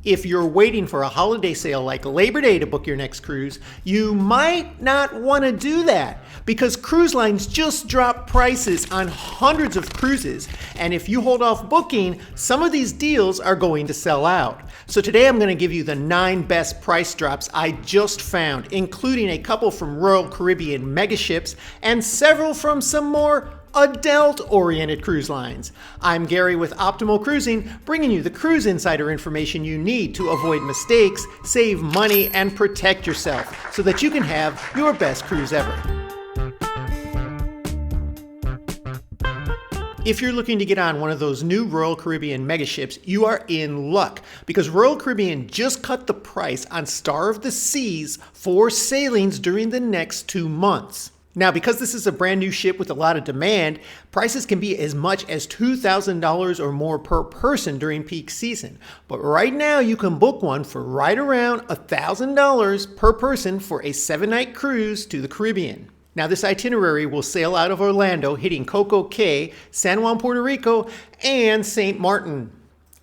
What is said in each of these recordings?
If you're waiting for a holiday sale like Labor Day to book your next cruise, you might not want to do that because cruise lines just dropped prices on hundreds of cruises, and if you hold off booking, some of these deals are going to sell out. So today I'm going to give you the 9 best price drops I just found, including a couple from Royal Caribbean megaships and several from some more adult-oriented cruise lines. I'm Gary with Optimal Cruising, bringing you the cruise insider information you need to avoid mistakes, save money, and protect yourself so that you can have your best cruise ever. If you're looking to get on one of those new Royal Caribbean megaships, you are in luck because Royal Caribbean just cut the price on Star of the Seas for sailings during the next 2 months. Now, because this is a brand new ship with a lot of demand, prices can be as much as $2,000 or more per person during peak season. But right now, you can book one for right around $1,000 per person for a 7-night cruise to the Caribbean. Now, this itinerary will sail out of Orlando, hitting Coco Cay, San Juan, Puerto Rico, and St. Martin.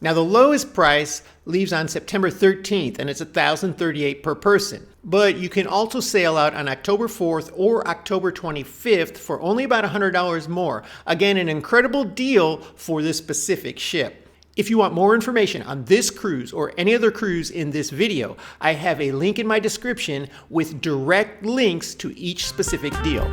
Now, the lowest price leaves on September 13th, and it's $1,038 per person. But you can also sail out on October 4th or October 25th for only about $100 more. Again, an incredible deal for this specific ship. If you want more information on this cruise or any other cruise in this video, I have a link in my description with direct links to each specific deal.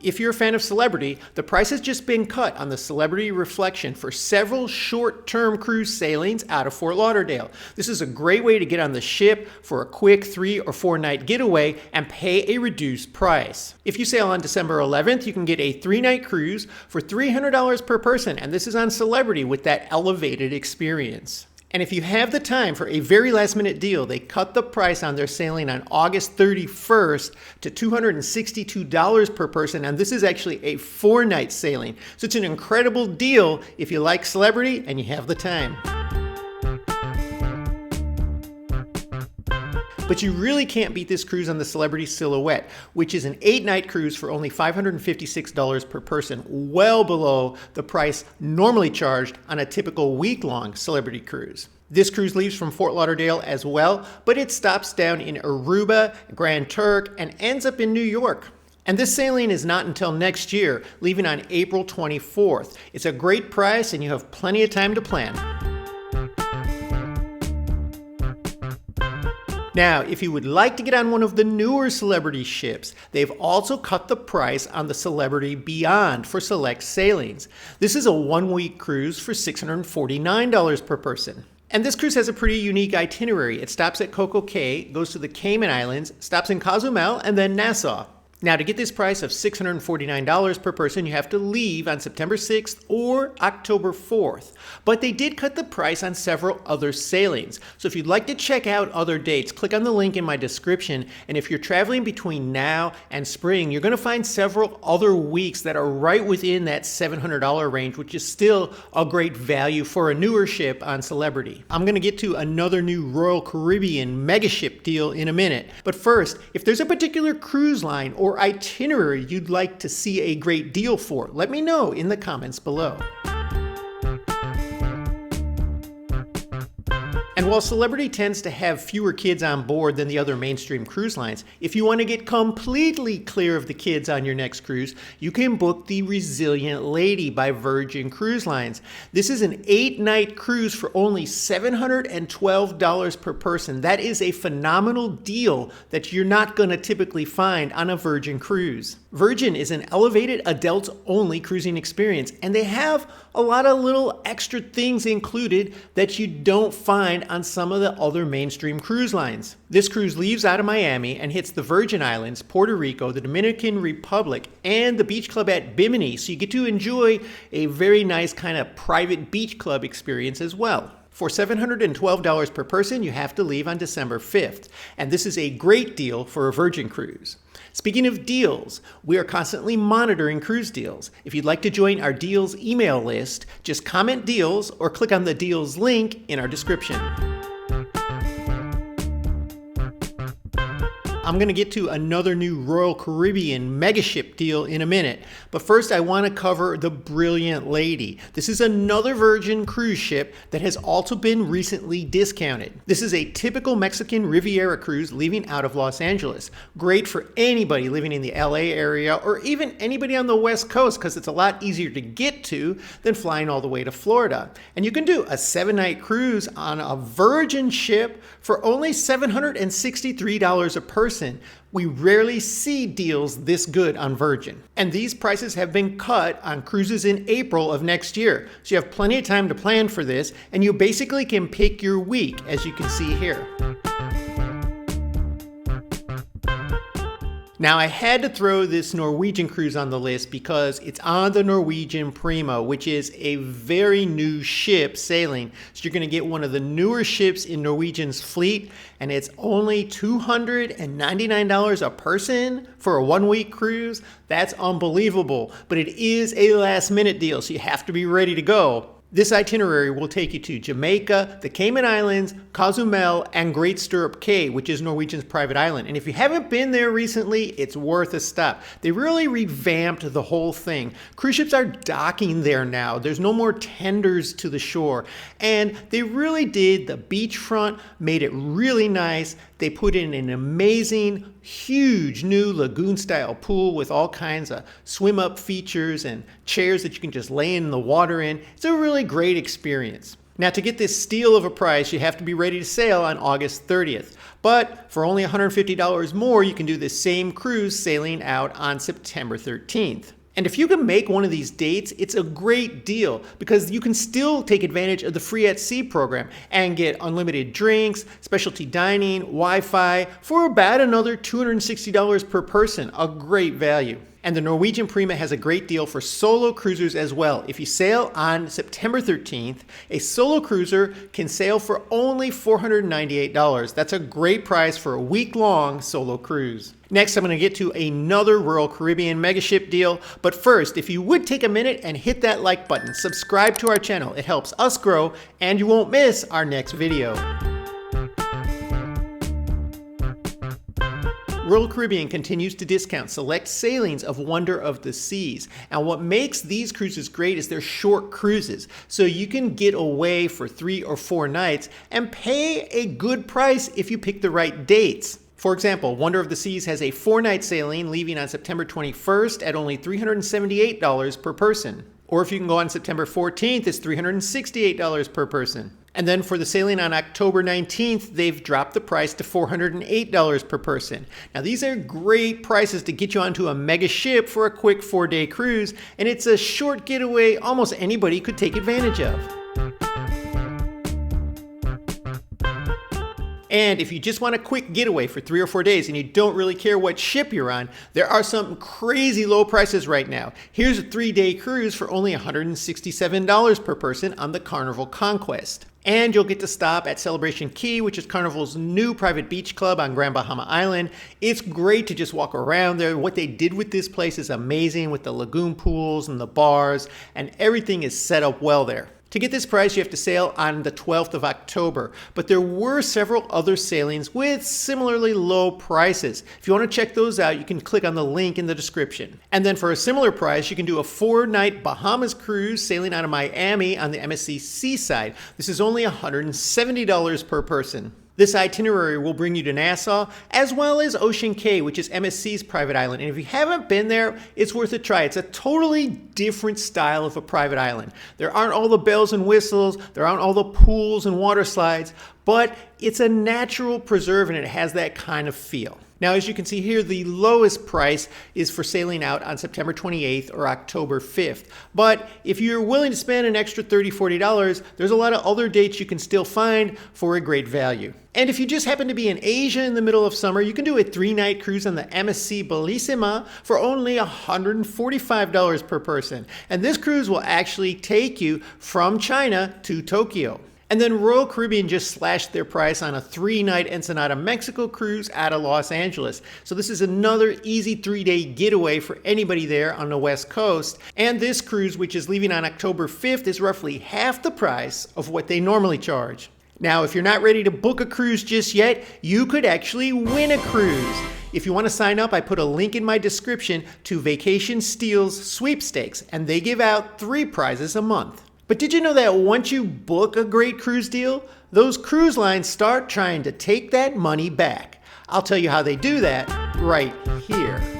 If you're a fan of Celebrity, the price has just been cut on the Celebrity Reflection for several short-term cruise sailings out of Fort Lauderdale. This is a great way to get on the ship for a quick 3 or 4 night getaway and pay a reduced price. If you sail on December 11th, you can get a 3-night cruise for $300 per person, and this is on Celebrity with that elevated experience. And if you have the time for a very last minute deal, they cut the price on their sailing on August 31st to $262 per person. And this is actually a 4-night sailing. So it's an incredible deal if you like Celebrity and you have the time. But you really can't beat this cruise on the Celebrity Silhouette, which is an 8-night cruise for only $556 per person, well below the price normally charged on a typical week-long Celebrity cruise. This cruise leaves from Fort Lauderdale as well, but it stops down in Aruba, Grand Turk, and ends up in New York. And this sailing is not until next year, leaving on April 24th. It's a great price and you have plenty of time to plan. Now, if you would like to get on one of the newer Celebrity ships, they've also cut the price on the Celebrity Beyond for select sailings. This is a 1-week cruise for $649 per person. And this cruise has a pretty unique itinerary. It stops at Coco Cay, goes to the Cayman Islands, stops in Cozumel, and then Nassau. Now, to get this price of $649 per person, you have to leave on September 6th or October 4th. But they did cut the price on several other sailings. So if you'd like to check out other dates, click on the link in my description. And if you're traveling between now and spring, you're going to find several other weeks that are right within that $700 range, which is still a great value for a newer ship on Celebrity. I'm going to get to another new Royal Caribbean megaship deal in a minute. But first, if there's a particular cruise line or itinerary you'd like to see a great deal for, let me know in the comments below. And while Celebrity tends to have fewer kids on board than the other mainstream cruise lines, if you want to get completely clear of the kids on your next cruise, you can book the Resilient Lady by Virgin Cruise Lines. This is an 8-night cruise for only $712 per person. That is a phenomenal deal that you're not going to typically find on a Virgin cruise. Virgin is an elevated adults-only cruising experience, and they have a lot of little extra things included that you don't find on some of the other mainstream cruise lines. This cruise leaves out of Miami and hits the Virgin Islands, Puerto Rico, the Dominican Republic, and the beach club at Bimini, so you get to enjoy a very nice kind of private beach club experience as well. For $712 per person, you have to leave on December 5th, and this is a great deal for a Virgin cruise. Speaking of deals, we are constantly monitoring cruise deals. If you'd like to join our deals email list, just comment deals or click on the deals link in our description. I'm going to get to another new Royal Caribbean megaship deal in a minute. But first, I want to cover the Brilliant Lady. This is another Virgin cruise ship that has also been recently discounted. This is a typical Mexican Riviera cruise leaving out of Los Angeles. Great for anybody living in the LA area or even anybody on the West Coast because it's a lot easier to get to than flying all the way to Florida. And you can do a 7-night cruise on a Virgin ship for only $763 a person. We rarely see deals this good on Virgin. And these prices have been cut on cruises in April of next year. So you have plenty of time to plan for this, and you basically can pick your week, as you can see here. Now, I had to throw this Norwegian cruise on the list because it's on the NCL Prima, which is a very new ship sailing. So you're going to get one of the newer ships in Norwegian's fleet, and it's only $299 a person for a 1-week cruise. That's unbelievable, but it is a last-minute deal, so you have to be ready to go. This itinerary will take you to Jamaica, the Cayman Islands, Cozumel, and Great Stirrup Cay, which is Norwegian's private island. And if you haven't been there recently, it's worth a stop. They really revamped the whole thing. Cruise ships are docking there now. There's no more tenders to the shore. And they really did. The beachfront made it really nice. They put in an amazing, huge new lagoon-style pool with all kinds of swim-up features and chairs that you can just lay in the water in. It's a really great experience. Now, to get this steal of a price, you have to be ready to sail on August 30th. But for only $150 more, you can do the same cruise sailing out on September 13th. And if you can make one of these dates, it's a great deal because you can still take advantage of the Free at Sea program and get unlimited drinks, specialty dining, Wi-Fi for about another $260 per person, a great value. And the Norwegian Prima has a great deal for solo cruisers as well. If you sail on September 13th, a solo cruiser can sail for only $498. That's a great price for a week-long solo cruise. Next, I'm going to get to another Royal Caribbean megaship deal. But first, if you would take a minute and hit that like button, subscribe to our channel. It helps us grow, and you won't miss our next video. Royal Caribbean continues to discount select sailings of Wonder of the Seas. And what makes these cruises great is they're short cruises. So you can get away for 3 or 4 nights and pay a good price if you pick the right dates. For example, Wonder of the Seas has a 4-night sailing leaving on September 21st at only $378 per person. Or if you can go on September 14th, it's $368 per person. And then for the sailing on October 19th, they've dropped the price to $408 per person. Now, these are great prices to get you onto a mega ship for a quick 4-day cruise, and it's a short getaway almost anybody could take advantage of. And if you just want a quick getaway for 3 or 4 days and you don't really care what ship you're on, there are some crazy low prices right now. Here's a 3-day cruise for only $167 per person on the Carnival Conquest. And you'll get to stop at Celebration Key, which is Carnival's new private beach club on Grand Bahama Island. It's great to just walk around there. What they did with this place is amazing with the lagoon pools and the bars, and everything is set up well there. To get this price, you have to sail on the 12th of October, but there were several other sailings with similarly low prices. If you want to check those out, you can click on the link in the description. And then for a similar price, you can do a 4-night Bahamas cruise sailing out of Miami on the MSC Seaside. This is only $170 per person. This itinerary will bring you to Nassau, as well as Ocean Cay, which is MSC's private island. And if you haven't been there, it's worth a try. It's a totally different style of a private island. There aren't all the bells and whistles, there aren't all the pools and water slides, but it's a natural preserve and it has that kind of feel. Now, as you can see here, the lowest price is for sailing out on September 28th or October 5th. But if you're willing to spend an extra $30, $40, there's a lot of other dates you can still find for a great value. And if you just happen to be in Asia in the middle of summer, you can do a 3-night cruise on the MSC Bellissima for only $145 per person. And this cruise will actually take you from China to Tokyo. And then Royal Caribbean just slashed their price on a 3-night Ensenada, Mexico cruise out of Los Angeles. So this is another easy 3-day getaway for anybody there on the West Coast. And this cruise, which is leaving on October 5th, is roughly half the price of what they normally charge. Now, if you're not ready to book a cruise just yet, you could actually win a cruise. If you want to sign up, I put a link in my description to Vacation Steals Sweepstakes, and they give out 3 prizes a month. But did you know that once you book a great cruise deal, those cruise lines start trying to take that money back? I'll tell you how they do that right here.